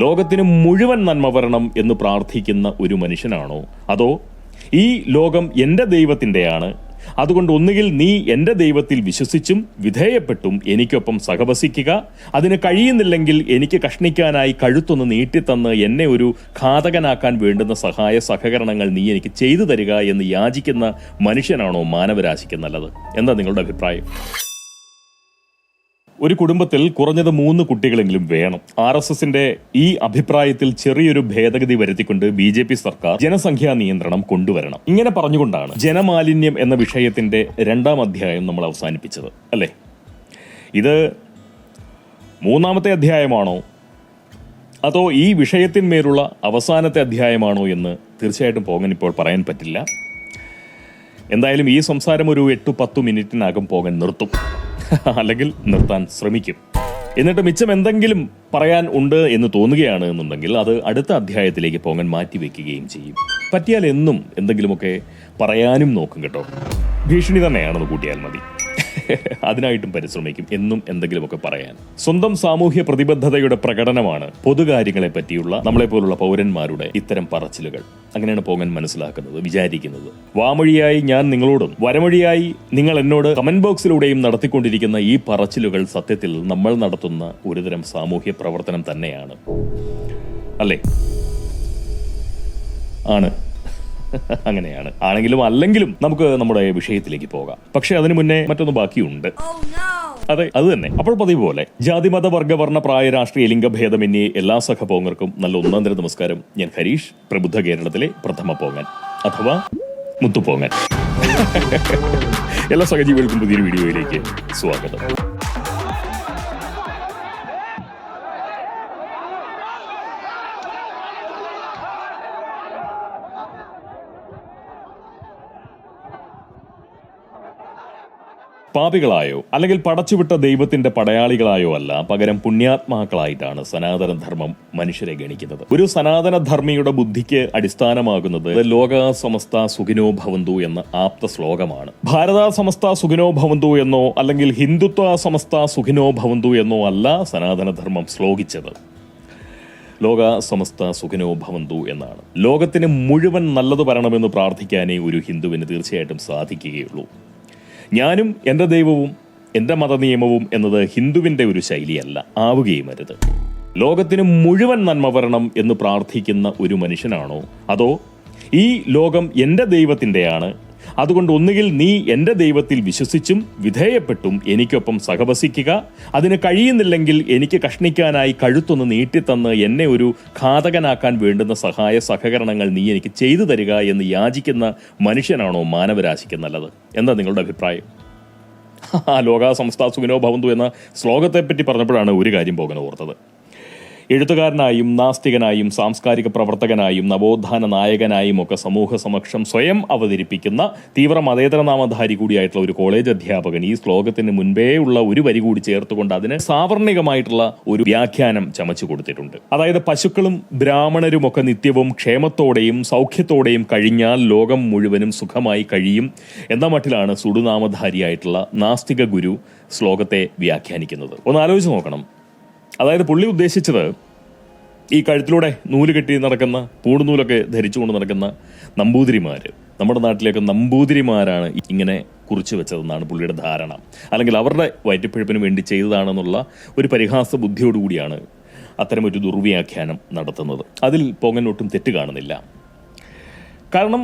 ലോകത്തിന് മുഴുവൻ നന്മ വരണം എന്ന് പ്രാർത്ഥിക്കുന്ന ഒരു മനുഷ്യനാണോ, അതോ ഈ ലോകം എൻ്റെ ദൈവത്തിൻ്റെയാണ്, അതുകൊണ്ട് ഒന്നുകിൽ നീ എൻ്റെ ദൈവത്തിൽ വിശ്വസിച്ചും വിധേയപ്പെട്ടും എനിക്കൊപ്പം സഹവസിക്കുക, അതിന് കഴിയുന്നില്ലെങ്കിൽ എനിക്ക് കഷ്ണിക്കാനായി കഴുത്തൊന്ന് നീട്ടിത്തന്ന് എന്നെ ഒരു ഘാതകനാക്കാൻ വേണ്ടുന്ന സഹായ സഹകരണങ്ങൾ നീ എനിക്ക് ചെയ്തു തരിക എന്ന് യാചിക്കുന്ന മനുഷ്യനാണോ മാനവരാശിക്ക് നല്ലത്? എന്താ നിങ്ങളുടെ അഭിപ്രായം? ഒരു കുടുംബത്തിൽ കുറഞ്ഞത് 3 കുട്ടികളെങ്കിലും വേണം. RSSന്റെ ഈ അഭിപ്രായത്തിൽ ചെറിയൊരു ഭേദഗതി വരുത്തിക്കൊണ്ട് BJP സർക്കാർ ജനസംഖ്യാ നിയന്ത്രണം കൊണ്ടുവരണം. ഇങ്ങനെ പറഞ്ഞുകൊണ്ടാണ് ജനമാലിന്യം എന്ന വിഷയത്തിന്റെ 2ാം അധ്യായം നമ്മൾ അവസാനിപ്പിച്ചത്, അല്ലേ? ഇത് 3ാമത്തെ അധ്യായമാണോ അതോ ഈ വിഷയത്തിന്മേലുള്ള അവസാനത്തെ അധ്യായമാണോ എന്ന് തീർച്ചയായിട്ടും പോകാൻ ഇപ്പോൾ പറയാൻ പറ്റില്ല. എന്തായാലും ഈ സംസാരം ഒരു 8-10 മിനിറ്റിനകം പോകാൻ നിർത്തും, അല്ലെങ്കിൽ നിർത്താൻ ശ്രമിക്കും. എന്നിട്ട് മിച്ചം എന്തെങ്കിലും പറയാൻ ഉണ്ട് എന്ന് തോന്നുകയാണ് എന്നുണ്ടെങ്കിൽ അത് അടുത്ത അധ്യായത്തിലേക്ക് പോകാൻ മാറ്റിവെക്കുകയും ചെയ്യും. പറ്റിയാൽ എന്നും എന്തെങ്കിലുമൊക്കെ പറയാനും നോക്കും കേട്ടോ. ഭീഷണി തന്നെയാണെന്ന് കൂട്ടിയാൽ മതി. അതിനായിട്ടും പരിശ്രമിക്കും എന്നും എന്തെങ്കിലുമൊക്കെ പറയാൻ. സ്വന്തം സാമൂഹ്യ പ്രതിബദ്ധതയുടെ പ്രകടനമാണ് പൊതുകാര്യങ്ങളെ പറ്റിയുള്ള നമ്മളെപ്പോലുള്ള പൗരന്മാരുടെ ഇത്തരം പറച്ചിലുകൾ. അങ്ങനെയാണ് പോകാൻ മനസ്സിലാക്കുന്നത്, വിചാരിക്കുന്നത്. വാമൊഴിയായി ഞാൻ നിങ്ങളോടും വരമൊഴിയായി നിങ്ങൾ എന്നോട് കമന്റ് ബോക്സിലൂടെയും നടത്തിക്കൊണ്ടിരിക്കുന്ന ഈ പറച്ചിലുകൾ സത്യത്തിൽ നമ്മൾ നടത്തുന്ന ഒരുതരം സാമൂഹ്യ പ്രവർത്തനം തന്നെയാണ്, അല്ലേ? ആണ്. അങ്ങനെയാണ്. ആണെങ്കിലും അല്ലെങ്കിലും നമുക്ക് നമ്മുടെ വിഷയത്തിലേക്ക് പോകാം. പക്ഷെ അതിനു മുന്നേ മറ്റൊന്ന് ബാക്കിയുണ്ട്. അതെ, അത് തന്നെ. അപ്പോൾ പതിവ് പോലെ ജാതി, മത, വർഗ, വർണ്ണ, പ്രായ, രാഷ്ട്രീയ, ലിംഗഭേദമന്യേ എല്ലാ സഹപോങ്ങർക്കും നല്ല ഒന്നാന്തര നമസ്കാരം. ഞാൻ ഹരീഷ്, പ്രബുദ്ധ കേരളത്തിലെ പ്രഥമ പോങ്ങൻ അഥവാ മുത്തുപോങ്ങൻ. എല്ലാ സഹജീവികൾക്കും പുതിയൊരു വീഡിയോയിലേക്ക് സ്വാഗതം. പാപികളായോ അല്ലെങ്കിൽ പടച്ചുവിട്ട ദൈവത്തിന്റെ പടയാളികളായോ അല്ല, പകരം പുണ്യാത്മാക്കളായിട്ടാണ് സനാതനധർമ്മം മനുഷ്യരെ ഗണിക്കുന്നത്. ഒരു സനാതനധർമ്മിയുടെ ബുദ്ധിക്ക് അടിസ്ഥാനമാകുന്നത് ലോക സമസ്ത സുഖിനോ ഭവന്തു എന്ന ആപ്ത ശ്ലോകമാണ്. ഭാരത സമസ്ത സുഖിനോ ഭവന്തു എന്നോ അല്ലെങ്കിൽ ഹിന്ദുത്വ സമസ്ത സുഖിനോ ഭവന്തു എന്നോ അല്ല സനാതനധർമ്മം ശ്ലോകിച്ചത്. ലോക സമസ്ത സുഖിനോ ഭവന്തു എന്നാണ്. ലോകത്തിന് മുഴുവൻ നല്ലത് വരണമെന്ന് പ്രാർത്ഥിക്കാനേ ഒരു ഹിന്ദുവിന് തീർച്ചയായിട്ടും സാധിക്കുകയുള്ളൂ. ഞാനും എൻ്റെ ദൈവവും എൻ്റെ മതനിയമവും എന്നത് ഹിന്ദുവിൻ്റെ ഒരു ശൈലിയല്ല, ആവുകയും അരുത്. ലോകത്തിന് മുഴുവൻ നന്മ വരണം എന്ന് പ്രാർത്ഥിക്കുന്ന ഒരു മനുഷ്യനാണോ, അതോ ഈ ലോകം എൻ്റെ ദൈവത്തിൻ്റെയാണ്, അതുകൊണ്ട് ഒന്നുകിൽ നീ എൻ്റെ ദൈവത്തിൽ വിശ്വസിച്ചും വിധേയപ്പെട്ടും എനിക്കൊപ്പം സഹവസിക്കുക, അതിന് കഴിയുന്നില്ലെങ്കിൽ എനിക്ക് കഷ്ണിക്കാനായി കഴുത്തൊന്ന് നീട്ടിത്തന്ന് എന്നെ ഒരു ഘാതകനാക്കാൻ വേണ്ടുന്ന സഹായ സഹകരണങ്ങൾ നീ എനിക്ക് ചെയ്തു തരിക എന്ന് യാചിക്കുന്ന മനുഷ്യനാണോ മാനവരാശിക്ക് നല്ലത്? എന്താ നിങ്ങളുടെ അഭിപ്രായം? ലോക സമസ്ത സുഖിനോ ഭവന്തു എന്ന ശ്ലോകത്തെപ്പറ്റി പറഞ്ഞപ്പോഴാണ് ഒരു കാര്യം പോകാൻ ഓർത്തത്. എഴുത്തുകാരനായും നാസ്തികനായും സാംസ്കാരിക പ്രവർത്തകനായും നവോത്ഥാന നായകനായും ഒക്കെ സമൂഹ സമക്ഷം സ്വയം അവതരിപ്പിക്കുന്ന തീവ്ര മതേതര നാമധാരി കൂടിയായിട്ടുള്ള ഒരു കോളേജ് അധ്യാപകൻ ഈ ശ്ലോകത്തിന് മുൻപേ ഉള്ള ഒരു വരി കൂടി ചേർത്തുകൊണ്ട് അതിന് സാവർണികമായിട്ടുള്ള ഒരു വ്യാഖ്യാനം ചമച്ചു കൊടുത്തിട്ടുണ്ട്. അതായത് പശുക്കളും ബ്രാഹ്മണരും ഒക്കെ നിത്യവും ക്ഷേമത്തോടെയും സൗഖ്യത്തോടെയും കഴിഞ്ഞാൽ ലോകം മുഴുവനും സുഖമായി കഴിയും എന്ന മട്ടിലാണ് സുടുനാമധാരിയായിട്ടുള്ള നാസ്തിക ഗുരു ശ്ലോകത്തെ വ്യാഖ്യാനിക്കുന്നത്. ഒന്ന് ആലോചിച്ച് നോക്കണം. അതായത് പുള്ളി ഉദ്ദേശിച്ചത് ഈ കഴുത്തിലൂടെ നൂല് കെട്ടി നടക്കുന്ന പൂടുനൂലൊക്കെ ധരിച്ചുകൊണ്ട് നടക്കുന്ന നമ്പൂതിരിമാര്, നമ്മുടെ നാട്ടിലേക്ക് നമ്പൂതിരിമാരാണ് ഇങ്ങനെ കുറിച്ചു വെച്ചതെന്നാണ് പുള്ളിയുടെ ധാരണ. അല്ലെങ്കിൽ അവരുടെ വയറ്റിപ്പിഴപ്പിന് വേണ്ടി ചെയ്തതാണെന്നുള്ള ഒരു പരിഹാസ ബുദ്ധിയോടുകൂടിയാണ് അത്തരമൊരു ദുർവ്യാഖ്യാനം നടത്തുന്നത്. അതിൽ പോങ്ങനൊട്ടും തെറ്റ് കാണുന്നില്ല. കാരണം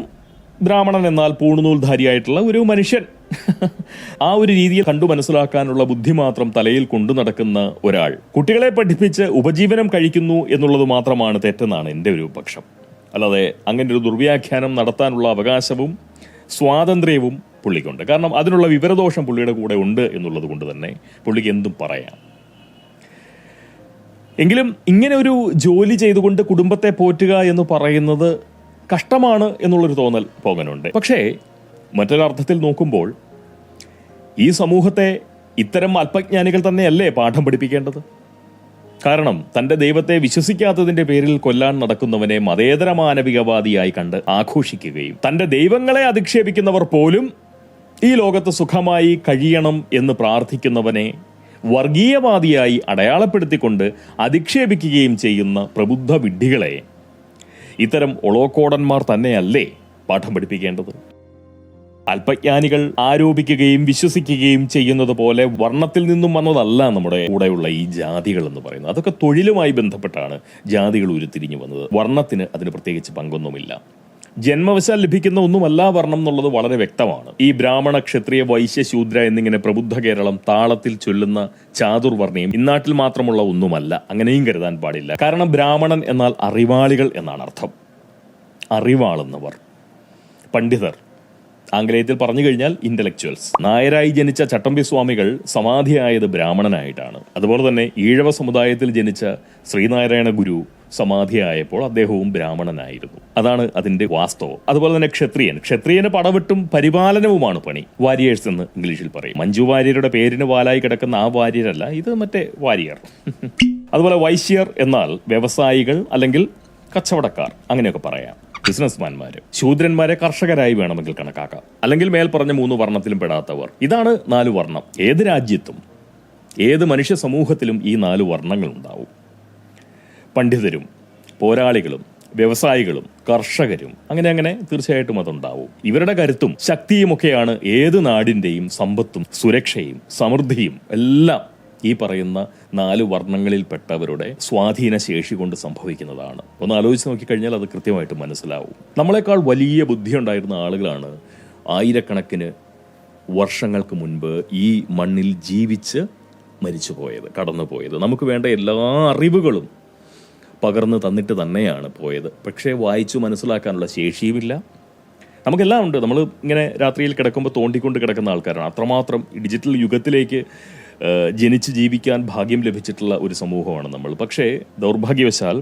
ബ്രാഹ്മണൻ എന്നാൽ പൂണുനൂൽധാരിയായിട്ടുള്ള ഒരു മനുഷ്യൻ, ആ ഒരു രീതിയിൽ കണ്ടു മനസ്സിലാക്കാനുള്ള ബുദ്ധി മാത്രം തലയിൽ കൊണ്ടു നടക്കുന്ന ഒരാൾ കുട്ടികളെ പഠിപ്പിച്ച് ഉപജീവനം കഴിക്കുന്നു എന്നുള്ളത് മാത്രമാണ് തെറ്റെന്നാണ് എൻ്റെ ഒരു പക്ഷം. അല്ലാതെ അങ്ങനെ ഒരു ദുർവ്യാഖ്യാനം നടത്താനുള്ള അവകാശവും സ്വാതന്ത്ര്യവും പുള്ളിക്കുണ്ട്. കാരണം അതിനുള്ള വിവരദോഷം പുള്ളിയുടെ കൂടെ ഉണ്ട് എന്നുള്ളത് കൊണ്ട് തന്നെ പുള്ളിക്ക് എന്തും പറയാം. എങ്കിലും ഇങ്ങനെ ഒരു ജോലി ചെയ്തുകൊണ്ട് കുടുംബത്തെ പോറ്റുക എന്ന് പറയുന്നത് കഷ്ടമാണ് എന്നുള്ളൊരു തോന്നൽ പോകാനുണ്ട്. പക്ഷേ മറ്റൊരർത്ഥത്തിൽ നോക്കുമ്പോൾ ഈ സമൂഹത്തെ ഇത്തരം അല്പജ്ഞാനികൾ തന്നെയല്ലേ പാഠം പഠിപ്പിക്കേണ്ടത്? കാരണം തന്റെ ദൈവത്തെ വിശ്വസിക്കാത്തതിന്റെ പേരിൽ കൊല്ലാൻ നടക്കുന്നവനെ മതേതര മാനവികവാദിയായി കണ്ട് ആഘോഷിക്കുകയും തന്റെ ദൈവങ്ങളെ അധിക്ഷേപിക്കുന്നവർ പോലും ഈ ലോകത്ത് സുഖമായി കഴിയണം എന്ന് പ്രാർത്ഥിക്കുന്നവനെ വർഗീയവാദിയായി അടയാളപ്പെടുത്തിക്കൊണ്ട് അധിക്ഷേപിക്കുകയും ചെയ്യുന്ന പ്രബുദ്ധ വിഡ്ഢികളെ ഇത്തരം ഒളോക്കോടന്മാർ തന്നെയല്ലേ പാഠം പഠിപ്പിക്കേണ്ടത്? അല്പജ്ഞാനികൾ ആരോപിക്കുകയും വിശ്വസിക്കുകയും ചെയ്യുന്നത് പോലെ വർണ്ണത്തിൽ നിന്നും വന്നതല്ല നമ്മുടെ കൂടെയുള്ള ഈ ജാതികൾ എന്ന് പറയുന്നത്. അതൊക്കെ തൊഴിലുമായി ബന്ധപ്പെട്ടാണ് ജാതികൾ ഉരുത്തിരിഞ്ഞു വന്നത്. വർണ്ണത്തിന് അതിന് പ്രത്യേകിച്ച് പങ്കൊന്നുമില്ല. ജന്മവശാൽ ലഭിക്കുന്ന ഒന്നുമല്ല വർണ്ണം എന്നുള്ളത് വളരെ വ്യക്തമാണ്. ഈ ബ്രാഹ്മണ, ക്ഷത്രിയ, വൈശ്യ, ശൂദ്ര എന്നിങ്ങനെ പ്രബുദ്ധ കേരളം താളത്തിൽ ചൊല്ലുന്ന ചാതുർവർണ്ണയും ഇന്നാട്ടിൽ മാത്രമുള്ള ഒന്നുമല്ല. അങ്ങനെയും കരുതാൻ പാടില്ല. കാരണം ബ്രാഹ്മണൻ എന്നാൽ അറിവാളികൾ എന്നാണ് അർത്ഥം. അറിവാളുന്നവർ, പണ്ഡിതർ, ആംഗലേയത്തിൽ പറഞ്ഞു കഴിഞ്ഞാൽ ഇന്റലക്ച്വൽസ്. നായരായി ജനിച്ച ചട്ടമ്പി സ്വാമികൾ സമാധിയായത് ബ്രാഹ്മണനായിട്ടാണ്. അതുപോലെ തന്നെ ഈഴവ സമുദായത്തിൽ ജനിച്ച ശ്രീനാരായണ ഗുരു സമാധിയായപ്പോൾ അദ്ദേഹവും ബ്രാഹ്മണനായിരുന്നു. അതാണ് അതിന്റെ വാസ്തവം. അതുപോലെ തന്നെ ക്ഷത്രിയന് പടവെട്ടും പരിപാലനവുമാണ് പണി. വാരിയേഴ്സ് എന്ന് ഇംഗ്ലീഷിൽ പറയും. മഞ്ജു വാര്യരുടെ പേരിന് വാലായി കിടക്കുന്ന ആ വാര്യരല്ല, ഇത് മറ്റേ വാരിയർ. അതുപോലെ വൈശ്യർ എന്നാൽ വ്യവസായികൾ അല്ലെങ്കിൽ കച്ചവടക്കാർ, അങ്ങനെയൊക്കെ പറയാം, ബിസിനസ്മാൻമാര്. ശൂദ്രന്മാരെ കർഷകരായി വേണമെങ്കിൽ കണക്കാക്കാം, അല്ലെങ്കിൽ മേൽ പറഞ്ഞ 3 വർണ്ണത്തിലും പെടാത്തവർ. ഇതാണ് 4 വർണ്ണം. ഏത് രാജ്യത്തും ഏത് മനുഷ്യ സമൂഹത്തിലും ഈ 4 വർണ്ണങ്ങൾ ഉണ്ടാവും. പണ്ഡിതരും പോരാളികളും വ്യവസായികളും കർഷകരും, അങ്ങനെ തീർച്ചയായിട്ടും അതുണ്ടാവും. ഇവരുടെ കരുത്തും ശക്തിയുമൊക്കെയാണ് ഏത് നാടിന്റെയും സമ്പത്തും സുരക്ഷയും സമൃദ്ധിയും എല്ലാം ഈ പറയുന്ന 4 വർണ്ണങ്ങളിൽപ്പെട്ടവരുടെ സ്വാധീന ശേഷി കൊണ്ട് സംഭവിക്കുന്നതാണ്. ഒന്ന് ആലോചിച്ച് നോക്കിക്കഴിഞ്ഞാൽ അത് കൃത്യമായിട്ട് മനസ്സിലാവും. നമ്മളെക്കാൾ വലിയ ബുദ്ധി ഉണ്ടായിരുന്ന ആളുകളാണ് ആയിരക്കണക്കിന് വർഷങ്ങൾക്ക് മുൻപ് ഈ മണ്ണിൽ ജീവിച്ച് മരിച്ചുപോയത്, കടന്നുപോയത്. നമുക്ക് വേണ്ട എല്ലാ അറിവുകളും പകർന്നു തന്നിട്ട് തന്നെയാണ് പോയത്. പക്ഷേ വായിച്ചു മനസ്സിലാക്കാനുള്ള ശേഷിയുമില്ല. നമുക്കെല്ലാം ഉണ്ട്. നമ്മൾ ഇങ്ങനെ രാത്രിയിൽ കിടക്കുമ്പോൾ തോണ്ടിക്കൊണ്ട് കിടക്കുന്ന ആൾക്കാരാണ്. അത്രമാത്രം ഡിജിറ്റൽ യുഗത്തിലേക്ക് ജനിച്ച് ജീവിക്കാൻ ഭാഗ്യം ലഭിച്ചിട്ടുള്ള ഒരു സമൂഹമാണ് നമ്മൾ. പക്ഷേ ദൗർഭാഗ്യവശാൽ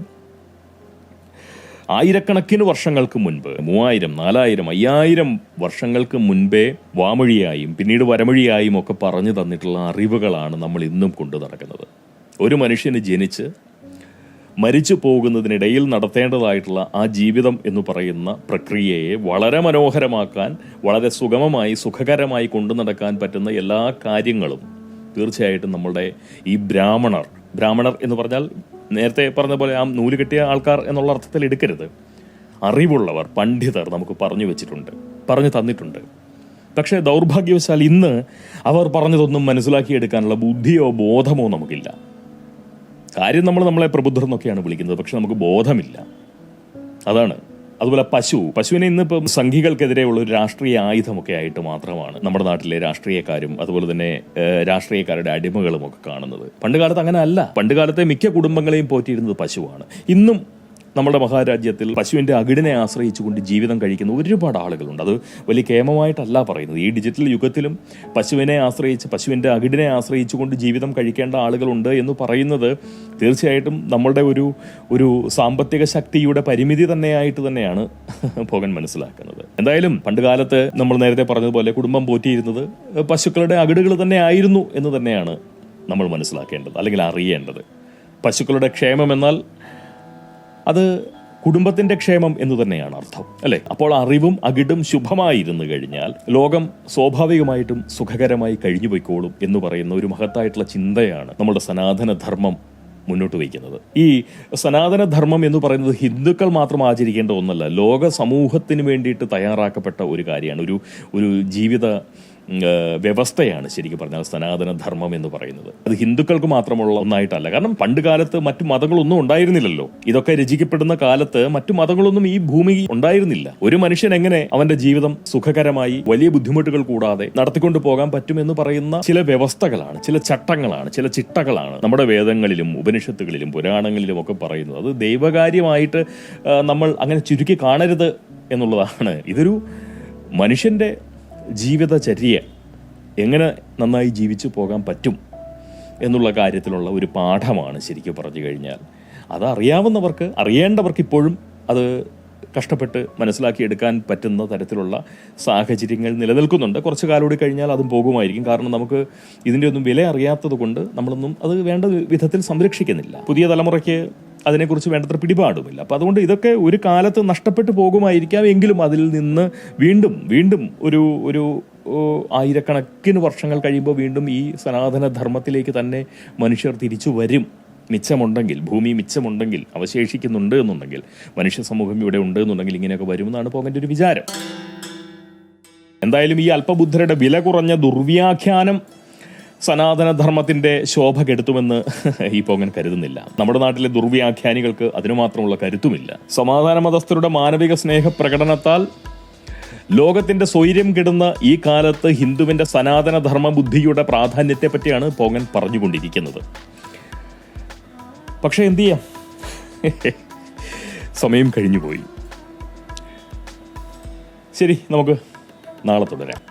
ആയിരക്കണക്കിന് വർഷങ്ങൾക്ക് മുൻപ്, 3000, 4000, 5000 വർഷങ്ങൾക്ക് മുൻപേ വാമൊഴിയായും പിന്നീട് വരമൊഴിയായും ഒക്കെ പറഞ്ഞു തന്നിട്ടുള്ള അറിവുകളാണ് നമ്മൾ ഇന്നും കൊണ്ടു നടക്കുന്നത്. ഒരു മനുഷ്യന് ജനിച്ച് മരിച്ചു പോകുന്നതിനിടയിൽ നടത്തേണ്ടതായിട്ടുള്ള ആ ജീവിതം എന്ന് പറയുന്ന പ്രക്രിയയെ വളരെ മനോഹരമാക്കാൻ, വളരെ സുഗമമായി സുഖകരമായി കൊണ്ടു നടക്കാൻ പറ്റുന്ന എല്ലാ കാര്യങ്ങളും തീർച്ചയായിട്ടും നമ്മളുടെ ഈ ബ്രാഹ്മണർ എന്ന് പറഞ്ഞാൽ നേരത്തെ പറഞ്ഞ പോലെ ആ നൂല് കെട്ടിയ ആൾക്കാർ എന്നുള്ള അർത്ഥത്തിൽ എടുക്കരുത്. അറിവുള്ളവർ, പണ്ഡിതർ നമുക്ക് പറഞ്ഞു വെച്ചിട്ടുണ്ട്, പറഞ്ഞു തന്നിട്ടുണ്ട്. പക്ഷേ ദൗർഭാഗ്യവശാൽ ഇന്ന് അവർ പറഞ്ഞതൊന്നും മനസ്സിലാക്കിയെടുക്കാനുള്ള ബുദ്ധിയോ ബോധമോ നമുക്കില്ല. കാര്യം നമ്മളെ പ്രബുദ്ധർ എന്നൊക്കെയാണ് വിളിക്കുന്നത്, പക്ഷെ നമുക്ക് ബോധമില്ല. അതാണ്. അതുപോലെ പശുവിനെ ഇന്നിപ്പം സംഘികൾക്കെതിരെയുള്ള ഒരു രാഷ്ട്രീയ ആയുധമൊക്കെ ആയിട്ട് മാത്രമാണ് നമ്മുടെ നാട്ടിലെ രാഷ്ട്രീയക്കാരും അതുപോലെ തന്നെ രാഷ്ട്രീയക്കാരുടെ അടിമകളും ഒക്കെ കാണുന്നത്. പണ്ട് കാലത്ത് അങ്ങനെ അല്ല. പണ്ട് കാലത്തെ മിക്ക കുടുംബങ്ങളെയും പോറ്റിയിരുന്നത് പശുവാണ്. ഇന്നും നമ്മുടെ മഹാരാജ്യത്തിൽ പശുവിന്റെ അകിടിനെ ആശ്രയിച്ചുകൊണ്ട് ജീവിതം കഴിക്കുന്ന ഒരുപാട് ആളുകളുണ്ട്. അത് വലിയ കേമമായിട്ടല്ല പറയുന്നത്. ഈ ഡിജിറ്റൽ യുഗത്തിലും പശുവിന്റെ അകിടിനെ ആശ്രയിച്ചുകൊണ്ട് ജീവിതം കഴിക്കേണ്ട ആളുകളുണ്ട് എന്ന് പറയുന്നത് തീർച്ചയായിട്ടും നമ്മളുടെ ഒരു സാമ്പത്തിക ശക്തിയുടെ പരിമിതി തന്നെയാണ് പോകാൻ മനസ്സിലാക്കുന്നത്. എന്തായാലും പണ്ട് കാലത്ത് നമ്മൾ നേരത്തെ പറഞ്ഞതുപോലെ കുടുംബം പോറ്റിയിരുന്നത് പശുക്കളുടെ അകിടുകൾ തന്നെ ആയിരുന്നു എന്ന് തന്നെയാണ് നമ്മൾ മനസ്സിലാക്കേണ്ടത്, അല്ലെങ്കിൽ അറിയേണ്ടത്. പശുക്കളുടെ ക്ഷേമം എന്നാൽ അത് കുടുംബത്തിന്റെ ക്ഷേമം എന്ന് തന്നെയാണ് അർത്ഥം, അല്ലെ? അപ്പോൾ അറിവും അകിടും ശുഭമായിരുന്നു കഴിഞ്ഞാൽ ലോകം സ്വാഭാവികമായിട്ടും സുഖകരമായി കഴിഞ്ഞു പോയിക്കോളും എന്ന് പറയുന്ന ഒരു മഹത്തായിട്ടുള്ള ചിന്തയാണ് നമ്മുടെ സനാതനധർമ്മം മുന്നോട്ട് വയ്ക്കുന്നത്. ഈ സനാതനധർമ്മം എന്ന് പറയുന്നത് ഹിന്ദുക്കൾ മാത്രം ആചരിക്കേണ്ട ഒന്നല്ല, ലോക സമൂഹത്തിന് വേണ്ടിയിട്ട് തയ്യാറാക്കപ്പെട്ട ഒരു കാര്യമാണ്, ഒരു ജീവിത വ്യവസ്ഥയാണ് ശരിക്കും പറഞ്ഞാൽ സനാതനധർമ്മം എന്ന് പറയുന്നത്. അത് ഹിന്ദുക്കൾക്ക് മാത്രമുള്ള ഒന്നായിട്ടല്ല. കാരണം പണ്ട് കാലത്ത് മറ്റു മതങ്ങളൊന്നും ഉണ്ടായിരുന്നില്ലല്ലോ. ഇതൊക്കെ രചിക്കപ്പെടുന്ന കാലത്ത് മറ്റു മതങ്ങളൊന്നും ഈ ഭൂമി ഉണ്ടായിരുന്നില്ല. ഒരു മനുഷ്യൻ എങ്ങനെ അവന്റെ ജീവിതം സുഖകരമായി വലിയ ബുദ്ധിമുട്ടുകൾ കൂടാതെ നടത്തിക്കൊണ്ടു പോകാൻ പറ്റുമെന്ന് പറയുന്ന ചില വ്യവസ്ഥകളാണ്, ചില ചട്ടങ്ങളാണ്, ചില ചിട്ടകളാണ് നമ്മുടെ വേദങ്ങളിലും ഉപനിഷത്തുകളിലും പുരാണങ്ങളിലും ഒക്കെ പറയുന്നത്. അത് ദൈവകാര്യമായിട്ട് നമ്മൾ അങ്ങനെ ചുരുക്കി കാണരുത് എന്നുള്ളതാണ്. ഇതൊരു മനുഷ്യന്റെ ജീവിതചര്യ എങ്ങനെ നന്നായി ജീവിച്ചു പോകാൻ പറ്റും എന്നുള്ള കാര്യത്തിലുള്ള ഒരു പാഠമാണ് ശരിക്കും പറഞ്ഞു കഴിഞ്ഞാൽ. അത് അറിയേണ്ടവർക്ക് ഇപ്പോഴും അത് കഷ്ടപ്പെട്ട് മനസ്സിലാക്കിയെടുക്കാൻ പറ്റുന്ന തരത്തിലുള്ള സാഹചര്യങ്ങൾ നിലനിൽക്കുന്നുണ്ട്. കുറച്ച് കാലം കൂടി കഴിഞ്ഞാൽ അതും പോകുമായിരിക്കും. കാരണം നമുക്ക് ഇതിൻ്റെ ഒന്നും വില അറിയാത്തത് കൊണ്ട് നമ്മളൊന്നും അത് വേണ്ട വിധത്തിൽ സംരക്ഷിക്കുന്നില്ല. പുതിയ തലമുറയ്ക്ക് അതിനെക്കുറിച്ച് വേണ്ടത്ര പിടിപാടുമില്ല. അപ്പം അതുകൊണ്ട് ഇതൊക്കെ ഒരു കാലത്ത് നഷ്ടപ്പെട്ടു പോകുമായിരിക്കാം. എങ്കിലും അതിൽ നിന്ന് വീണ്ടും ഒരു ആയിരക്കണക്കിന് വർഷങ്ങൾ കഴിയുമ്പോൾ വീണ്ടും ഈ സനാതന ധർമ്മത്തിലേക്ക് തന്നെ മനുഷ്യർ തിരിച്ചു വരും. മിച്ചമുണ്ടെങ്കിൽ, ഭൂമി മിച്ചമുണ്ടെങ്കിൽ, അവശേഷിക്കുന്നുണ്ട് എന്നുണ്ടെങ്കിൽ, മനുഷ്യ സമൂഹം ഇവിടെ ഉണ്ട് എന്നുണ്ടെങ്കിൽ ഇങ്ങനെയൊക്കെ വരുമെന്നാണ് പോകൻ്റെ ഒരു വിചാരം. എന്തായാലും ഈ അല്പബുദ്ധരുടെ വില കുറഞ്ഞ ദുർവ്യാഖ്യാനം സനാതനധർമ്മത്തിന്റെ ശോഭ കെടുത്തുമെന്ന് ഈ പോകൻ കരുതുന്നില്ല. നമ്മുടെ നാട്ടിലെ ദുർവ്യാഖ്യാനികൾക്ക് അതിനു മാത്രമുള്ള കരുത്തുമില്ല. സമാധാന മതസ്ഥരുടെ മാനവിക സ്നേഹ പ്രകടനത്താൽ ലോകത്തിന്റെ സ്വൈര്യം കെടുന്ന ഈ കാലത്ത് ഹിന്ദുവിന്റെ സനാതനധർമ്മ ബുദ്ധിയുടെ പ്രാധാന്യത്തെ പറ്റിയാണ് പോകൻ പറഞ്ഞുകൊണ്ടിരിക്കുന്നത്. പക്ഷെ എന്ത് ചെയ്യാം, സമയം കഴിഞ്ഞുപോയി. ശരി, നമുക്ക് നാളെ തുടരാം.